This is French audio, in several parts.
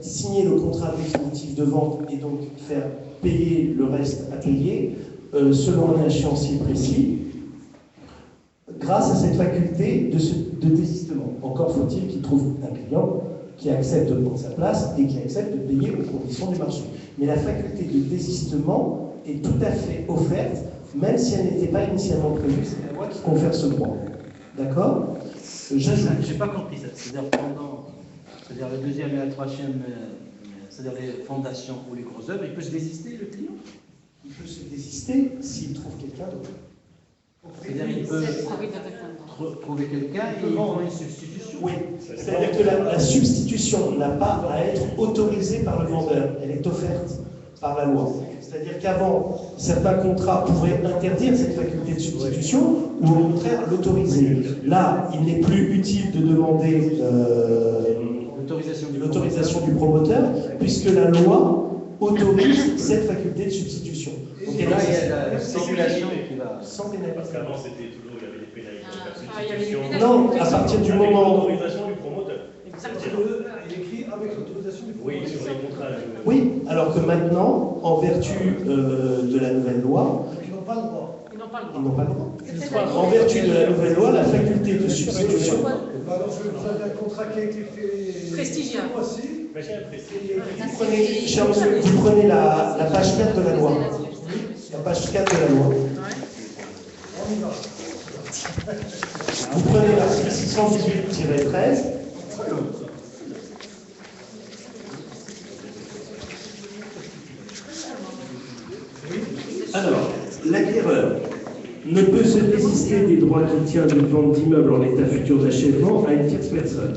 signer le contrat définitif de vente et donc faire payer le reste à payer selon un échéancier précis, grâce à cette faculté de désistement. Encore faut-il qu'il trouve un client qui accepte de prendre sa place et qui accepte de payer aux conditions du marché. Mais la faculté de désistement est tout à fait offerte, même si elle n'était pas initialement prévue, c'est la loi qui confère ce droit. D'accord ? J'ai pas compris ça. C'est-à-dire le deuxième et la troisième, c'est-à-dire les fondations ou les grosses œuvres, il peut se désister, le client? Il peut se désister s'il trouve quelqu'un d'autre. C'est-à-dire il peut trouver quelqu'un et il prend une substitution. Oui, c'est-à-dire que la substitution n'a pas à être autorisée par le vendeur, elle est offerte par la loi. C'est-à-dire qu'avant, certains contrats pouvaient interdire cette faculté de substitution ou au contraire l'autoriser. Là, il n'est plus utile de demander l'autorisation du promoteur puisque la loi autorise cette faculté de substitution. Donc là, il y a la spéculation qui va... Sans pénalité. Parce qu'avant, c'était toujours, il y avait des pénalités de substitution. Non, à partir du moment... L'autorisation du promoteur. Il écrit avec l'autorisation du promoteur. Oui, sur les contrats. Oui, alors que maintenant, en vertu de la nouvelle loi, Ils n'ont pas le droit. ils n'ont pas le droit. En vertu de la nouvelle loi, la faculté de substitution... Alors, vous avez un contrat qui a été fait Prestigieux. ce mois-ci. Cher monsieur, vous prenez la page 4 de la loi. La page 4 de la loi. On y va. Vous prenez l'article 618-13. Alors, l'acquéreur ne peut se désister des droits qu'il tient d'une vente d'immeuble en état futur d'achèvement à une tierce personne.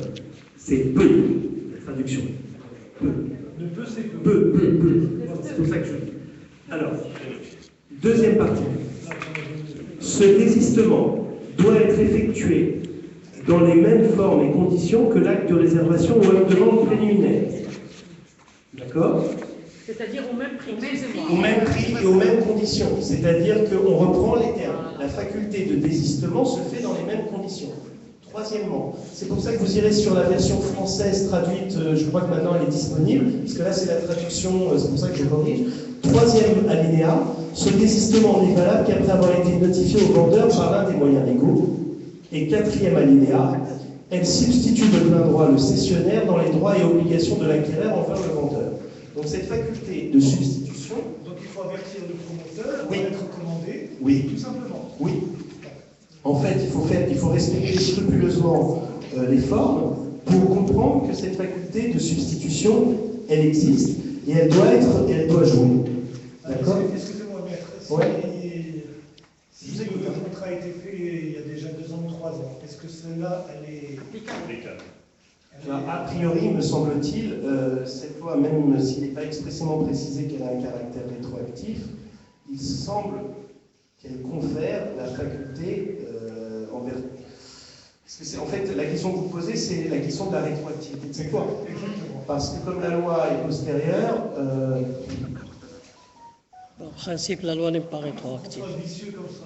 C'est peu, la traduction. Peu. Ne peut, c'est que. Peu. C'est pour ça que je dis. Alors, deuxième partie. Ce désistement doit être effectué dans les mêmes formes et conditions que l'acte de réservation ou acte de vente préliminaire. D'accord ? C'est-à-dire au même prix. Au même prix et aux mêmes conditions. C'est-à-dire qu'on reprend les termes. La faculté de désistement se fait dans les mêmes conditions. Troisièmement, c'est pour ça que vous irez sur la version française traduite, je crois que maintenant elle est disponible, puisque là c'est la traduction, c'est pour ça que je corrige. Troisième alinéa, ce désistement n'est valable qu'après avoir été notifié au vendeur par l'un des moyens légaux. Et quatrième alinéa, elle substitue de plein droit le cessionnaire dans les droits et obligations de l'acquéreur envers le vendeur. Donc cette faculté de substitution... Donc il faut avertir le promoteur, Oui. être recommandé, Oui. tout simplement. Oui. En fait, il faut respecter scrupuleusement les formes pour comprendre que cette faculté de substitution, elle existe et elle doit jouer. D'accord ? Excusez-moi, maître. Ouais. Si le contrat a été fait il y a déjà 2 ans ou 3 ans, est-ce que celle-là, elle est. A priori, me semble-t-il, cette loi, même s'il n'est pas expressément précisé qu'elle a un caractère rétroactif, il semble qu'elle confère la faculté envers... Parce que en fait, la question que vous posez, c'est la question de la rétroactivité de cette loi. Exactement. Parce que comme la loi est postérieure... En principe, la loi n'est pas rétroactive. C'est pas vicieux comme ça.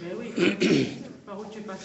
Mais oui. Par où tu passes?